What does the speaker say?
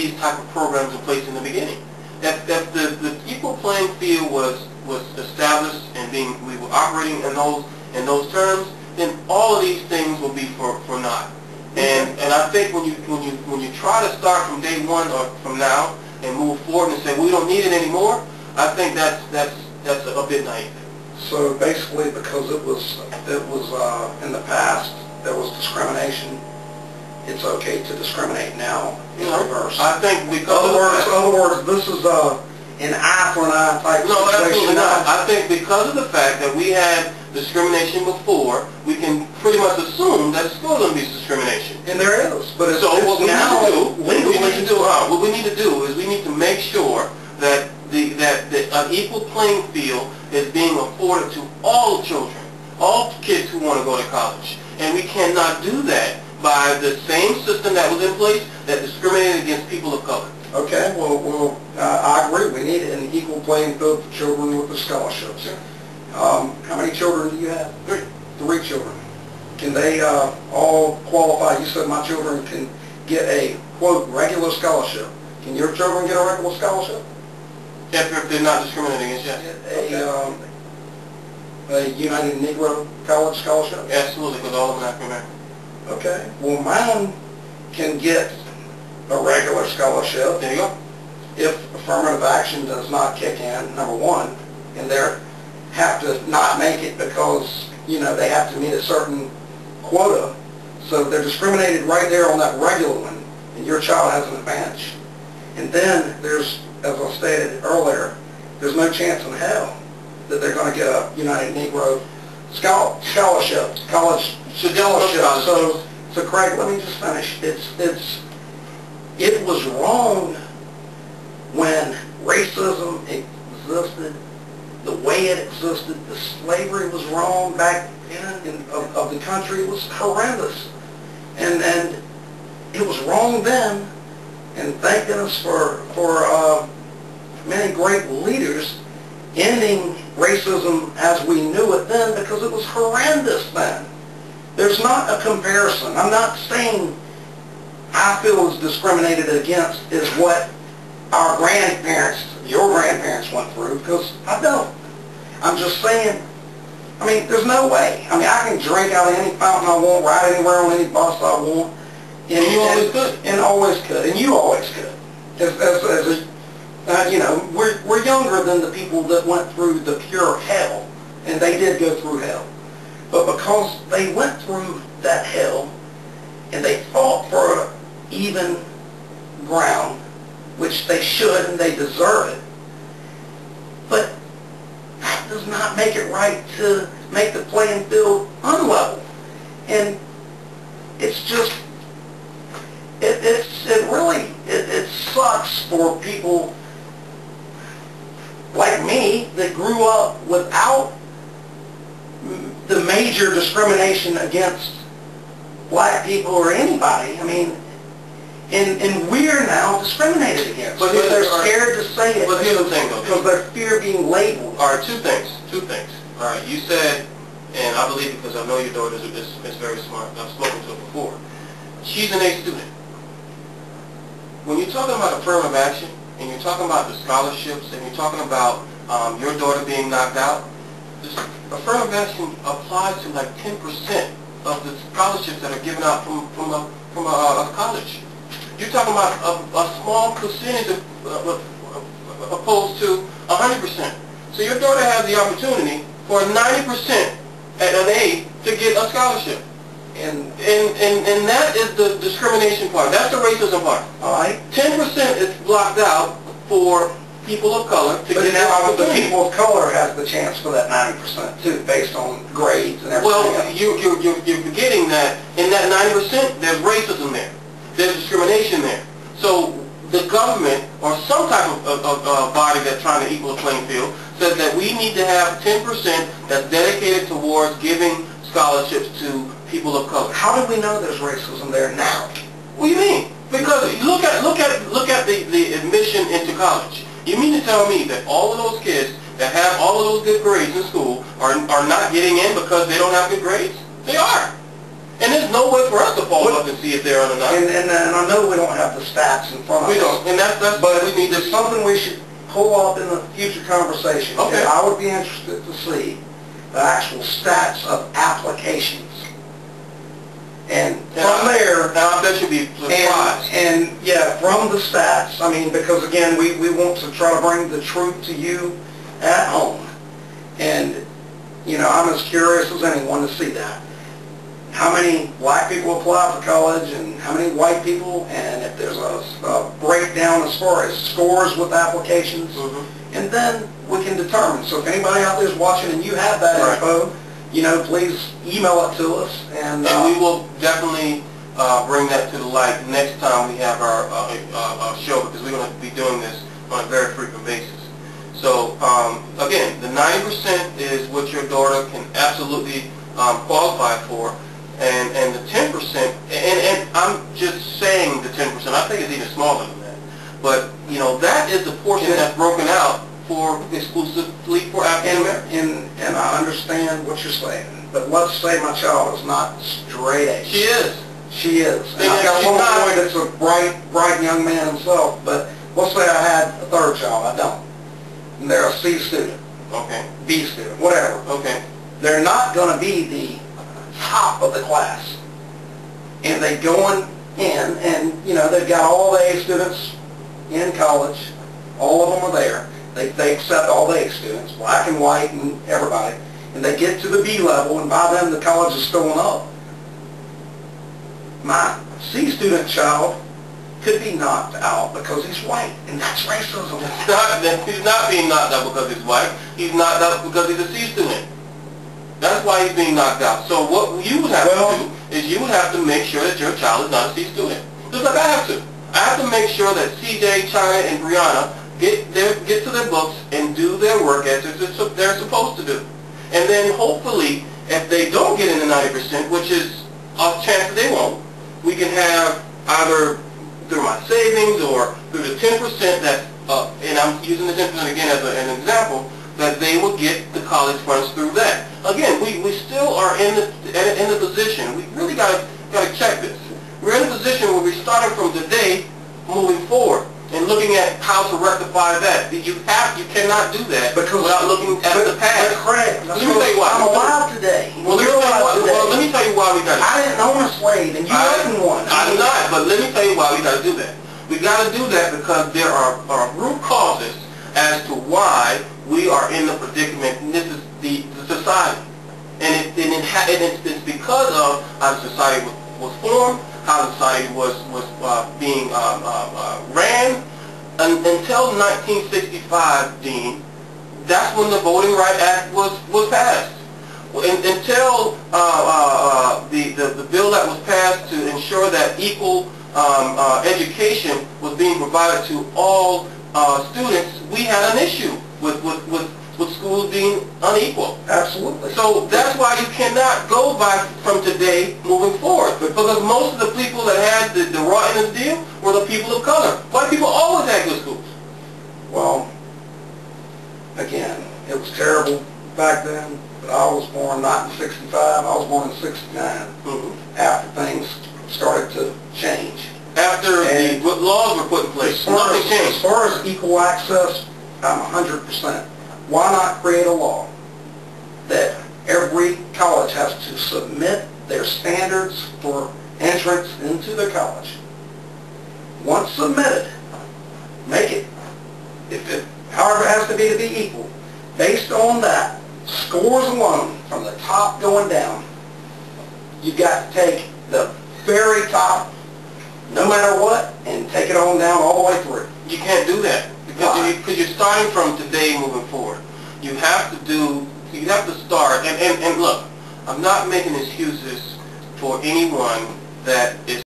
these type of programs in place in the beginning. If the equal playing field was established and we were operating in those terms, then all of these things will be for naught. And I think when you try to start from day one or from now and move forward and say we don't need it anymore, I think that's a bit naive. So basically, because it was in the past there was discrimination, it's okay to discriminate now in reverse. I think because in other words, this is an eye for an eye type situation. No, absolutely not. I think because of the fact that we had discrimination before, we can pretty much assume that it's still going to be discrimination. And there is. But it's, so what we need to do is we need to make sure that an equal playing field is being afforded to all children, all kids who want to go to college. And we cannot do that by the same system that was in place that discriminated against people of color. Okay, well, I agree. We need an equal playing field for children with the scholarships. Sure. How many children do you have? 3. 3 children. Can they all qualify? You said my children can get a, quote, regular scholarship. Can your children get a regular scholarship? If they're not discriminating against, yes. A United Negro College scholarship? Absolutely, because all of them are African American. Okay. Well, mine can get a regular scholarship. There you go. If affirmative action does not kick in, number one, and they have to not make it because, they have to meet a certain quota. So they're discriminated right there on that regular one, and your child has an advantage. And then there's, as I stated earlier, there's no chance in hell that they're going to get a United Negro scholarship, college scholarship. So Craig, let me just finish. It was wrong when racism existed, the way it existed. The slavery was wrong back then of the country. It was horrendous, and it was wrong then. And thank goodness for many great leaders ending racism as we knew it then, because it was horrendous then. There's not a comparison. I'm not saying I feel is discriminated against is what our grandparents, your grandparents went through, because I don't. I'm just saying, there's no way. I can drink out of any fountain I want, ride anywhere on any bus I want. And you always could. And always could. And you always could. We're younger than the people that went through the pure hell, and they did go through hell. But because they went through that hell, and they fought for even ground, which they should and they deserve it, but that does not make it right to make the playing field unlevel. And it's just, it sucks for people like me that grew up without the major discrimination against black people or anybody. And we're now discriminated against. But they're scared to say it because they're fear being labeled. All right, two things. All right, you said, and I believe because I know your daughter is very smart. I've spoken to her before. She's an A student. When you're talking about affirmative action, and you're talking about the scholarships, and you're talking about your daughter being knocked out, this affirmative action applies to like 10% of the scholarships that are given out from a college. You're talking about a small percentage opposed to 100%. So your daughter has the opportunity for 90% at an A to get a scholarship. And that is the discrimination part. That's the racism part. All right. 10% is blocked out for people of color to get that opportunity. opportunity. The people of color has the chance for that 90% too, based on grades and everything. Well, you're forgetting that in that 90%, there's racism there. There's discrimination there. So the government or some type of body that's trying to equal the playing field says that we need to have 10% that's dedicated towards giving scholarships to people of color. How do we know there's racism there now? What do you mean? Because look at the admission into college. You mean to tell me that all of those kids that have all of those good grades in school are not getting in because they don't have good grades? They are. And there's no way for us to follow up and see if they're on or not. And I know we don't have the stats in front of us. We don't, and that's But we need to. it's something we should pull up in the future conversation. Okay. And I would be interested to see the actual stats of applications. And from there, Now I bet you'll be surprised. and yeah, from the stats, I mean, because again, we want to try to bring the truth to you at home. And, you know, I'm as curious as anyone to see that. How many black people apply for college and how many white people, and if there's a breakdown as far as scores with applications, and then we can determine. So if anybody out there is watching and you have that Right. info, you know, please email it to us. And we will definitely bring that to the light next time we have our show, because we're going to be doing this on a very frequent basis. So again, the 90% is what your daughter can absolutely qualify for. And the 10%, and I'm just saying the 10%, I think it's even smaller than that. But, you know, that is the portion that's broken out for exclusively for African Americans. And I understand what you're saying, but let's say my child is not straight A. She is. She is. And And I've got she's one not- boy that's a bright young man himself, but let's say I had a third child, I don't. And they're a C student, Okay. B student, whatever. Okay. They're not going to be the top of the class. And they going in, and, you know, they've got all the A students in college. All of them are there. They accept all the A students, black and white and everybody. And they get to the B level, and by then the college is filling up. My C student child could be knocked out because he's white, and that's racism. He's not being knocked out because he's white. He's knocked out because he's a C student. That's why he's being knocked out. So what you would have to do is you would have to make sure that your child is not a C student. Just like I have to. I have to make sure that CJ, China, and Brianna get to their books and do their work as they're supposed to do. And then hopefully, if they don't get in the 90%, which is a chance that they won't, we can have either through my savings or through the 10% that, and I'm using the 10% again as an example, that they will get the college funds through that. Again, we still are in the position. We really got to check this. We're in a position where we're starting from today, moving forward, and looking at how to rectify that. You cannot do that without looking at the past. But Craig, Let me tell you why. I'm alive today. Well, let me tell you why we got to. I didn't own a slave, and you own one. I'm not, but let me tell you why we got to do that. We got to do that because there are root causes as to why we are in the predicament, and this is the society. And it's because of how the society was formed, how the society was being ran. Until 1965, Dean, that's when the Voting Rights Act was passed. Until the bill that was passed to ensure that equal education was being provided to all students, we had an issue with schools being unequal. Absolutely. So that's why you cannot go by from today moving forward. Because most of the people that had the raw end of the deal were the people of color. White people always had good schools. Well, again, it was terrible back then, but I was born not in 65, I was born in 69, after things started to change. After the laws were put in place, nothing changed. As far as equal access, I'm 100%. Why not create a law that every college has to submit their standards for entrance into the college? Once submitted, make it, however it has to be equal. Based on that, scores alone, from the top going down, you've got to take the very top, no matter what, and take it on down all the way through. You can't do that because you're starting from today moving forward. You have to start, and look, I'm not making excuses for anyone that is